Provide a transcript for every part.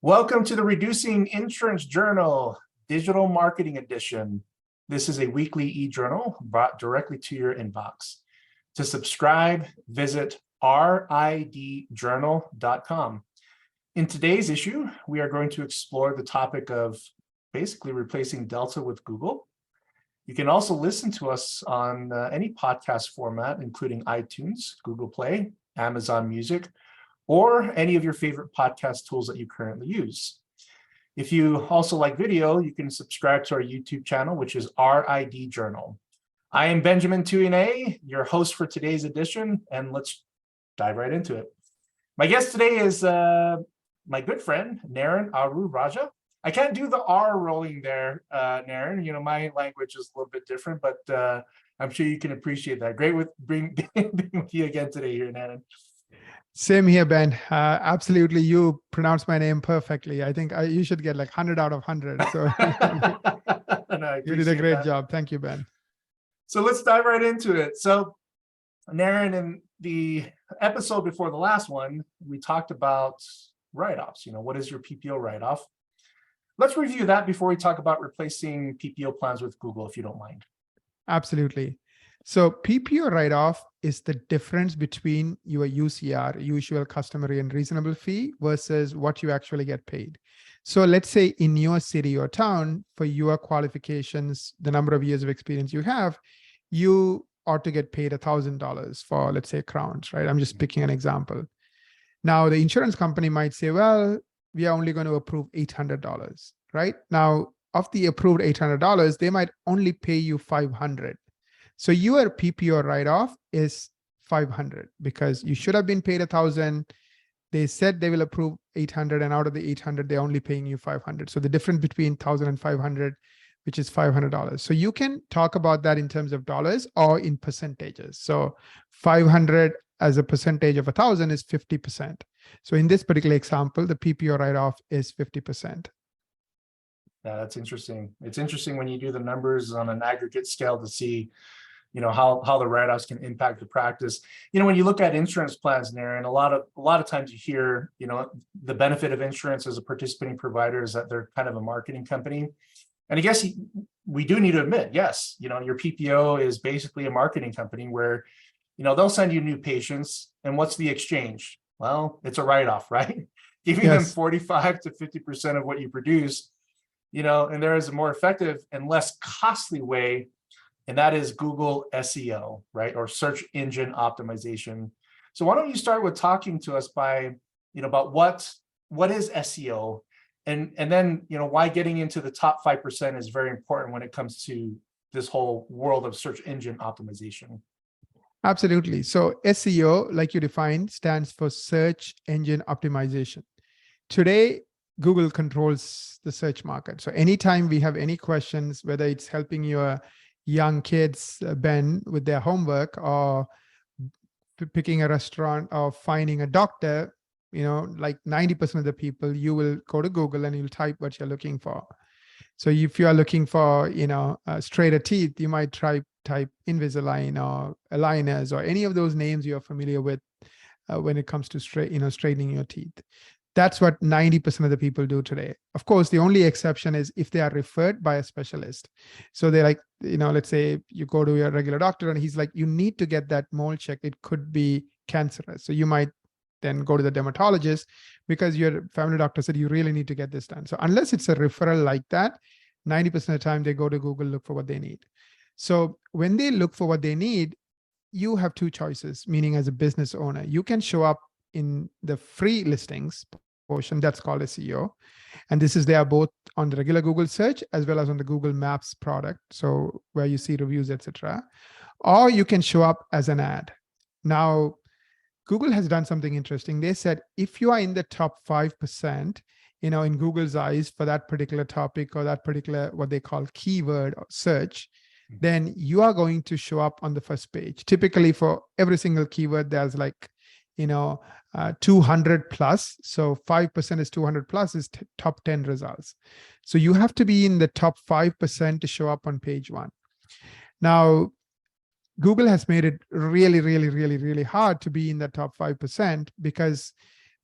Welcome to the Reducing Insurance Journal, Digital Marketing Edition. This is a weekly e-journal brought directly to your inbox. To subscribe, visit ridjournal.com. In today's issue, we are going to explore the topic of basically replacing Delta with Google. You can also listen to us on any podcast format, including iTunes, Google Play, Amazon Music, or any of your favorite podcast tools that you currently use. If you also like video, you can subscribe to our YouTube channel, which is RID Journal. I am Benjamin Tuine, your host for today's edition, and let's dive right into it. My guest today is my good friend, Naren Aru Raja. I can't do the R rolling there, Naren. You know, my language is a little bit different, but I'm sure you can appreciate that. Great being with you again today here, Naren. Same here, Ben. Absolutely. You pronounced my name perfectly. I think you should get like 100 out of 100. So you did a great job. Thank you, Ben. So let's dive right into it. So Naren, in the episode before the last one, we talked about write-offs. You know, what is your PPO write-off? Let's review that before we talk about replacing PPO plans with Google, if you don't mind. Absolutely. So PPO write-off is the difference between your UCR, usual, customary, and reasonable fee, versus what you actually get paid. So let's say in your city or town, for your qualifications, the number of years of experience you have, you ought to get paid $1,000 for, let's say, crowns, right? I'm just picking an example. Now, the insurance company might say, well, we are only going to approve $800, right? Now, of the approved $800, they might only pay you $500. So your PPO write-off is $500 because you should have been paid $1,000. They said they will approve $800, and out of the $800, they're only paying you $500. So the difference between $1,000 and $500, which is $500. So you can talk about that in terms of dollars or in percentages. So 500 as a percentage of 1,000 is 50%. So in this particular example, the PPO write-off is 50%. Yeah, that's interesting. It's interesting when you do the numbers on an aggregate scale to see, you know, how the write-offs can impact the practice. You know, when you look at insurance plans, Naren, a lot of times you hear, you know, the benefit of insurance as a participating provider is that they're kind of a marketing company. And I guess we do need to admit, yes, you know, your PPO is basically a marketing company where, you know, they'll send you new patients, and what's the exchange? Well, it's a write-off, right? Giving them 45 to 50% of what you produce, you know, and there is a more effective and less costly way, and that is Google SEO, right? Or search engine optimization. So why don't you start with talking to us about what is SEO, and then, you know, why getting into the top 5% is very important when it comes to this whole world of search engine optimization. Absolutely. So SEO, like you defined, stands for search engine optimization. Today, Google controls the search market. So anytime we have any questions, whether it's helping your young kids, Ben, with their homework, or picking a restaurant, or finding a doctor, you know, like 90% of the people, you will go to Google and you'll type what you're looking for. So if you are looking for, you know, straighter teeth, you might type Invisalign or aligners or any of those names you're familiar with when it comes to straightening your teeth. That's what 90% of the people do today. Of course, the only exception is if they are referred by a specialist. So they're like, you know, let's say you go to your regular doctor and he's like, you need to get that mole checked. It could be cancerous. So you might then go to the dermatologist because your family doctor said you really need to get this done. So unless it's a referral like that, 90% of the time they go to Google, look for what they need. So when they look for what they need, you have two choices, meaning as a business owner, you can show up in the free listings portion, that's called SEO. And this is there both on the regular Google search as well as on the Google Maps product. So where you see reviews, etc. Or you can show up as an ad. Now, Google has done something interesting. They said, if you are in the top 5%, you know, in Google's eyes for that particular topic or that particular, what they call keyword or search, then you are going to show up on the first page. Typically for every single keyword, there's like, you know, 200 plus. So 5% is 200 plus is top 10 results. So you have to be in the top 5% to show up on page one. Now, Google has made it really, really, really, really hard to be in the top 5% because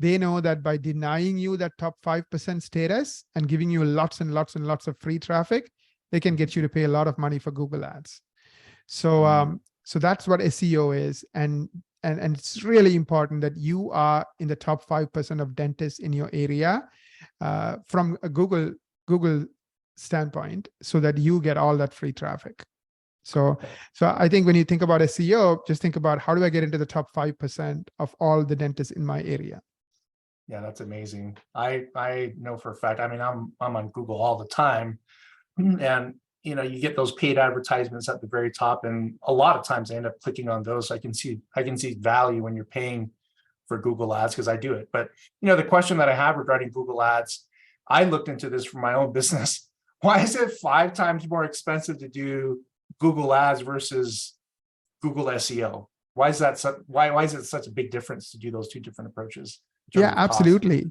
They know that by denying you that top 5% status and giving you lots and lots and lots of free traffic, they can get you to pay a lot of money for Google Ads. So, so that's what SEO is. And it's really important that you are in the top 5% of dentists in your area from a Google standpoint, so that you get all that free traffic. So I think when you think about SEO, just think about, how do I get into the top 5% of all the dentists in my area? Yeah, that's amazing. I know for a fact, I mean, I'm on Google all the time, and you get those paid advertisements at the very top, and a lot of times I end up clicking on those. I can see value when you're paying for Google Ads, because I do it. But the question that I have regarding Google Ads, I looked into this for my own business. Why is it 5 times more expensive to do Google Ads versus Google SEO? Why is that why is it such a big difference to do those 2 different approaches? Yeah, absolutely.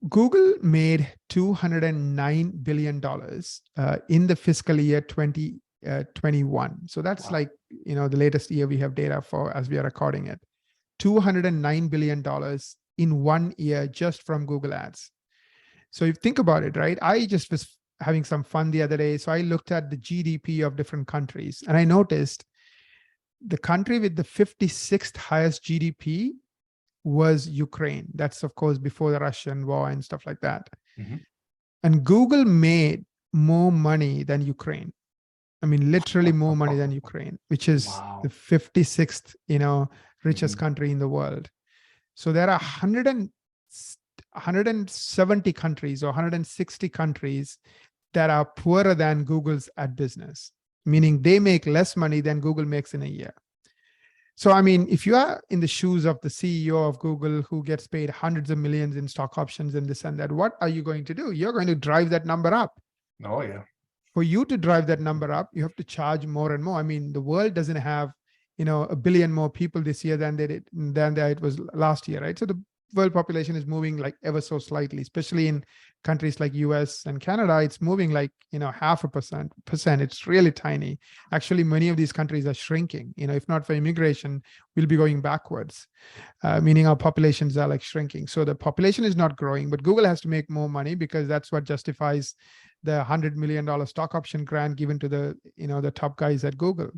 Google made $209 billion in the fiscal year 2021. So that's Wow. like, the latest year we have data for as we are recording it. $209 billion in 1 year just from Google Ads. So if you think about it, right? I just was having some fun the other day. So I looked at the GDP of different countries, and I noticed the country with the 56th highest GDP was Ukraine. That's, of course, before the Russian war and stuff like that. Mm-hmm. And Google made more money than Ukraine. I mean, literally more money than Ukraine, which is Wow. the 56th, richest Mhm. country in the world. So there are 170 countries or 160 countries that are poorer than Google's ad business, meaning they make less money than Google makes in a year. So, I mean, if you are in the shoes of the CEO of Google, who gets paid hundreds of millions in stock options and this and that, what are you going to do? You're going to drive that number up. Oh, yeah. For you to drive that number up, you have to charge more and more. I mean, the world doesn't have, 1 billion more people this year than it was last year, right? So the world population is moving like ever so slightly, especially in countries like US and Canada. It's moving like, 0.5%. It's really tiny. Actually, many of these countries are shrinking. If not for immigration, we'll be going backwards, meaning our populations are like shrinking. So the population is not growing, but Google has to make more money, because that's what justifies the $100 million stock option grant given to the top guys at Google.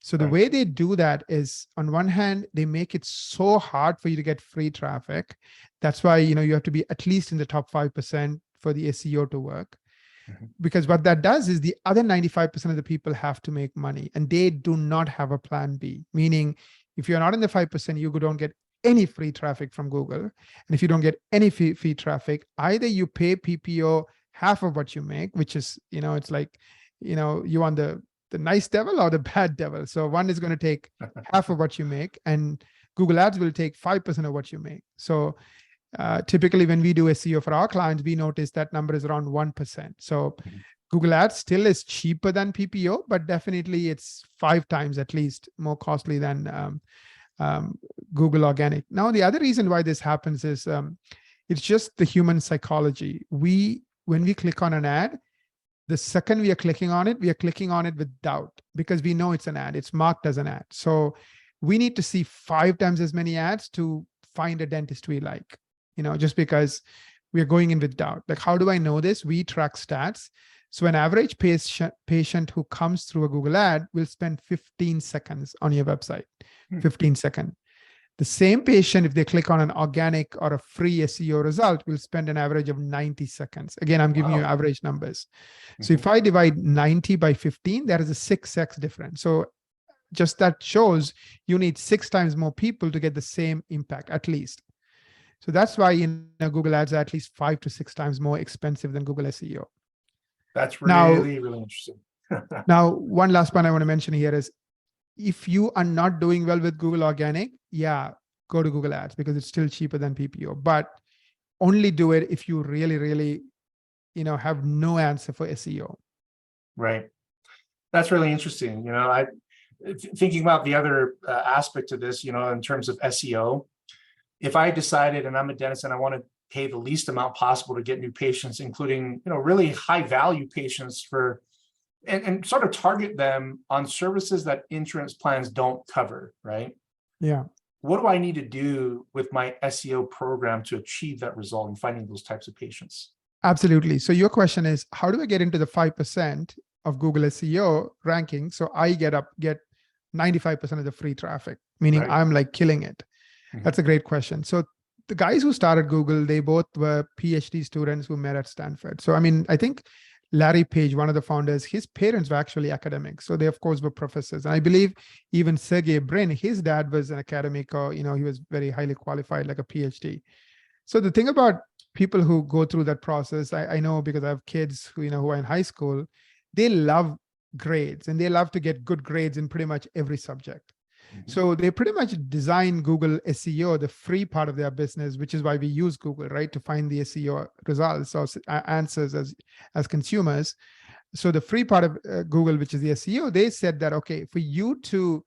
So the Right. way they do that is, on one hand, they make it so hard for you to get free traffic. That's why, you have to be at least in the top 5% for the SEO to work. Mhm. Because what that does is the other 95% of the people have to make money, and they do not have a plan B. Meaning, if you're not in the 5%, you don't get any free traffic from Google. And if you don't get any free traffic, either you pay PPO half of what you make, which is, it's like, you want the nice devil or the bad devil. So one is going to take half of what you make, and Google Ads will take 5% of what you make. So typically when we do SEO for our clients, we notice that number is around 1%. So Mhm. Google Ads still is cheaper than PPO, but definitely it's 5 times at least more costly than Google Organic. Now, the other reason why this happens is it's just the human psychology. When we click on an ad, the second we are clicking on it, we are clicking on it with doubt, because we know it's an ad. It's marked as an ad. So we need to see 5 times as many ads to find a dentist we like, just because we are going in with doubt. Like, how do I know this? We track stats. So an average patient who comes through a Google ad will spend 15 seconds on your website, 15 seconds. The same patient, if they click on an organic or a free SEO result, will spend an average of 90 seconds. Again, I'm giving you Wow. average numbers. So Mhm. if I divide 90 by 15, there is a 6x difference. So just that shows you need 6 times more people to get the same impact, at least. So that's why Google Ads are at least 5 to 6 times more expensive than Google SEO. That's Now, really, really interesting. one last point I want to mention here is, if you are not doing well with Google Organic, go to Google Ads, because it's still cheaper than PPO. But only do it if you really, really, have no answer for SEO. Right. That's really interesting. Thinking about the other aspect of this, in terms of SEO, if I decided, and I'm a dentist, and I want to pay the least amount possible to get new patients, including, really high value patients and sort of target them on services that insurance plans don't cover, right? Yeah. what do I need to do with my SEO program to achieve that result in finding those types of patients? Absolutely. So your question is, how do I get into the 5% of Google SEO ranking so I get 95% of the free traffic, meaning Right. I'm like killing it? Mhm. That's a great question. So the guys who started Google, they both were PhD students who met at Stanford. So, I mean, I think Larry Page, one of the founders, his parents were actually academics. So they, of course, were professors. And I believe even Sergey Brin, his dad was an academic, or, he was very highly qualified, like a PhD. So the thing about people who go through that process, I know because I have kids who, who are in high school, they love grades and they love to get good grades in pretty much every subject. Mhm. So they pretty much design Google SEO, the free part of their business, which is why we use Google, right, to find the SEO results or answers as consumers. So the free part of Google, which is the SEO, they said that, okay, for you to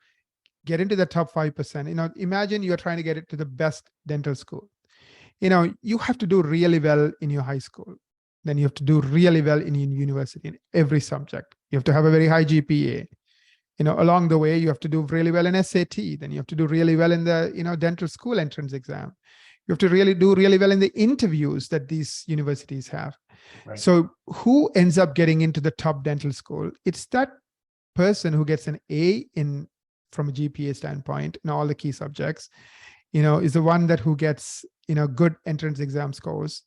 get into the top 5%, imagine you're trying to get it to the best dental school. You have to do really well in your high school. Then you have to do really well in your university in every subject. You have to have a very high GPA. Along the way, you have to do really well in SAT. Then you have to do really well in the, dental school entrance exam. You have to really do really well in the interviews that these universities have. Right. So who ends up getting into the top dental school? It's that person who gets an A from a GPA standpoint in all the key subjects, is the one who gets, good entrance exam scores,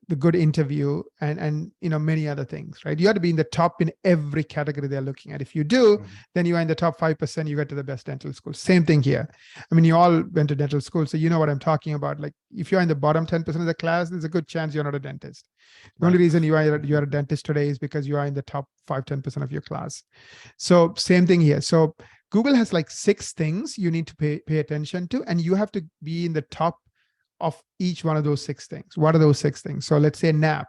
the good interview, and many other things, right? You have to be in the top in every category they're looking at. If you do, then you are in the top 5%, you get to the best dental school. Same thing here. I mean, you all went to dental school, so you know what I'm talking about. Like, if you're in the bottom 10% of the class, there's a good chance you're not a dentist. The only reason you are a dentist today is because you are in the top 5-10% of your class. So same thing here. So Google has like 6 things you need to pay attention to, and you have to be in the top of each one of those 6 things. What are those 6 things? So let's say NAP.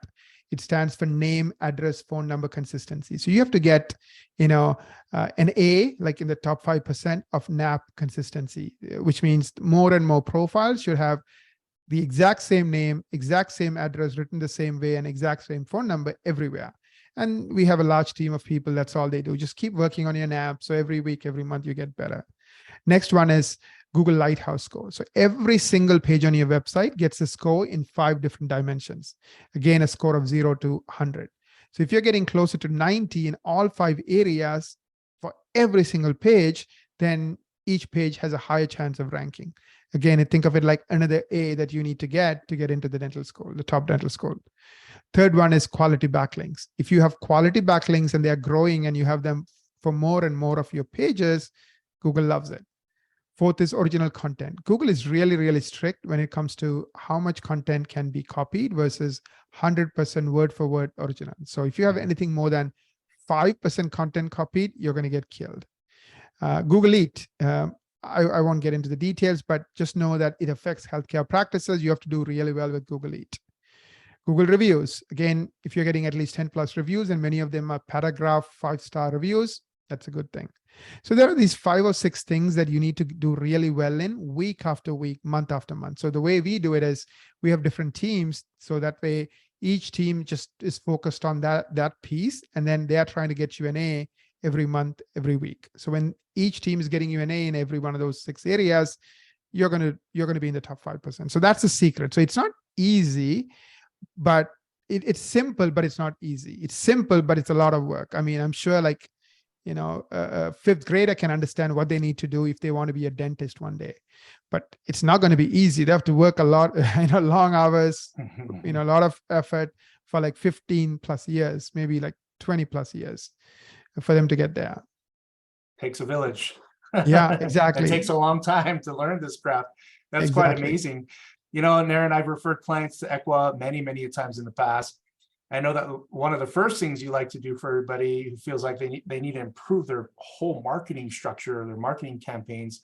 It stands for name, address, phone number, consistency. So you have to get, an A, like in the top 5% of NAP consistency, which means more and more profiles should have the exact same name, exact same address, written the same way, and exact same phone number everywhere. And we have a large team of people. That's all they do. Just keep working on your NAP. So every week, every month, you get better. Next one is Google Lighthouse score. So every single page on your website gets a score in 5 different dimensions. Again, a score of 0 to 100. So if you're getting closer to 90 in all 5 areas for every single page, then each page has a higher chance of ranking. Again, think of it like another A that you need to get into the dental school, the top dental school. Third one is quality backlinks. If you have quality backlinks and they are growing and you have them for more and more of your pages, Google loves it. Fourth is original content. Google is really, really strict when it comes to how much content can be copied versus 100% word for word original. So if you have anything more than 5% content copied, you're going to get killed. Google Eat. I won't get into the details, but just know that it affects healthcare practices. You have to do really well with Google Eat. Google reviews. Again, if you're getting at least 10 plus reviews and many of them are paragraph 5-star reviews, that's a good thing. So there are these 5 or 6 things that you need to do really well in week after week, month after month. So the way we do it is we have different teams. So that way each team just is focused on that piece. And then they are trying to get you an A every month, every week. So when each team is getting you an A in every one of those 6 areas, you're going to be in the top 5%. So that's the secret. So it's not easy, but it's simple, but it's not easy. It's simple, but it's a lot of work. I mean, I'm sure like, a 5th grader can understand what they need to do if they want to be a dentist one day, but it's not going to be easy. They have to work a lot, long hours, a lot of effort for like 15 plus years, maybe like 20 plus years for them to get there. Takes a village. Yeah, exactly. It takes a long time to learn this craft. That's Exactly. quite amazing. Naren, I've referred clients to Equa many, many times in the past. I know that one of the first things you like to do for everybody who feels like they need to improve their whole marketing structure, their marketing campaigns,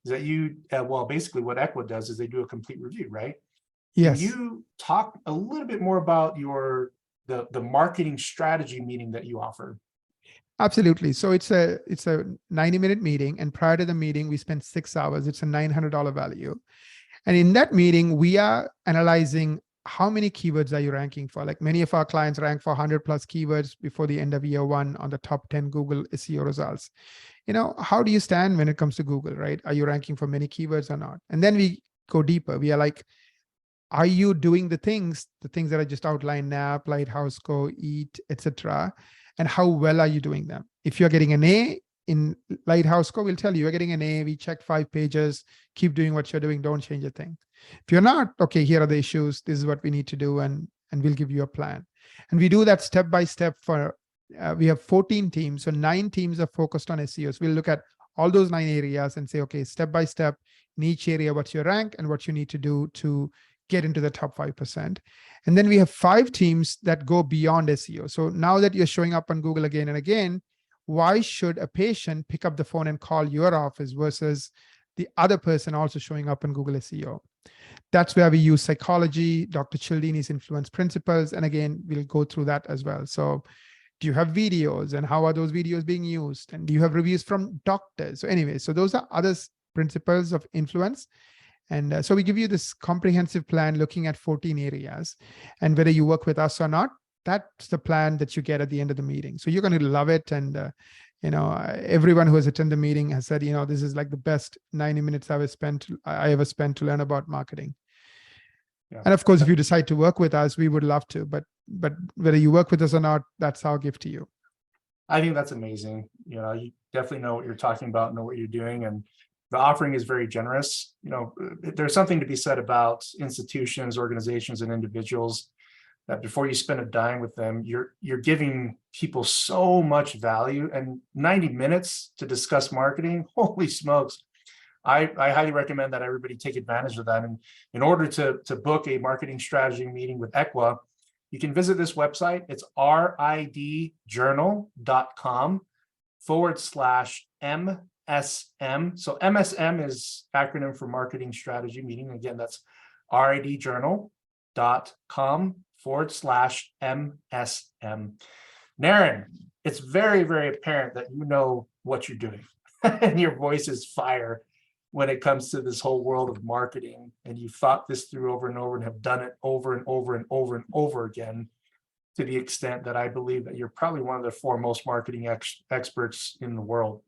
is that you, basically what Equa does is they do a complete review, right? Yes. Can you talk a little bit more about the marketing strategy meeting that you offer? Absolutely. So it's a 90-minute meeting, and prior to the meeting, we spend 6 hours. It's a $900 value. And in that meeting, we are analyzing how many keywords are you ranking for? Like many of our clients rank for 100 plus keywords before the end of year one on the top 10 Google SEO results. How do you stand when it comes to Google, right? Are you ranking for many keywords or not? And then we go deeper. We are like, are you doing the things that I just outlined, NAP, Lighthouse, Go, Eat, etc. And how well are you doing them? If you're getting an A in Lighthouse Go, we'll tell you you're getting an A. We checked 5 pages. Keep doing what you're doing. Don't change a thing. If you're not, okay, here are the issues. This is what we need to do, and we'll give you a plan. And we do that step by step for. We have 14 teams, so 9 teams are focused on SEOs. We'll look at all those 9 areas and say, okay, step by step, in each area, what's your rank and what you need to do to get into the top 5%. And then we have 5 teams that go beyond SEO. So now that you're showing up on Google again and again, why should a patient pick up the phone and call your office versus the other person also showing up on Google SEO? That's where we use psychology, Dr. Cialdini's influence principles. And again, we'll go through that as well. So do you have videos, and how are those videos being used? And do you have reviews from doctors? So anyway, so those are other principles of influence. And so we give you this comprehensive plan looking at 14 areas, and whether you work with us or not, that's the plan that you get at the end of the meeting. So you're going to love it. And, everyone who has attended the meeting has said, this is like the best 90 minutes I ever spent to learn about marketing. Yeah. And of course, if you decide to work with us, we would love to, but whether you work with us or not, that's our gift to you. I think that's amazing. You definitely know what you're talking about, know what you're doing, and the offering is very generous. There's something to be said about institutions, organizations, and individuals that before you spend a dime with them, you're giving people so much value. And 90 minutes to discuss marketing, holy smokes. I highly recommend that everybody take advantage of that. And in order to book a marketing strategy meeting with Equa, you can visit this website. It's ridjournal.com/MSM. So MSM is acronym for marketing strategy meeting. Again, that's ridjournal.com/MSM. Naren, it's very, very apparent that you know what you're doing and your voice is fire when it comes to this whole world of marketing, and you've thought this through over and over and have done it over and over and over and over again, to the extent that I believe that you're probably one of the foremost marketing experts in the world.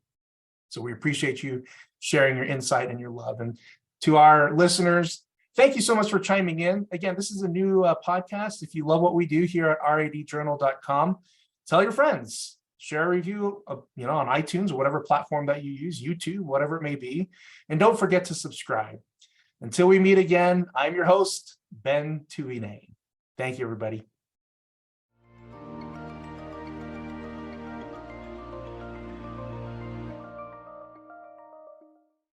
So we appreciate you sharing your insight and your love. And to our listeners, thank you so much for chiming in. Again, this is a new podcast. If you love what we do here at ridjournal.com, tell your friends. Share a review, on iTunes or whatever platform that you use, YouTube, whatever it may be. And don't forget to subscribe. Until we meet again, I'm your host, Ben Tuine. Thank you, everybody.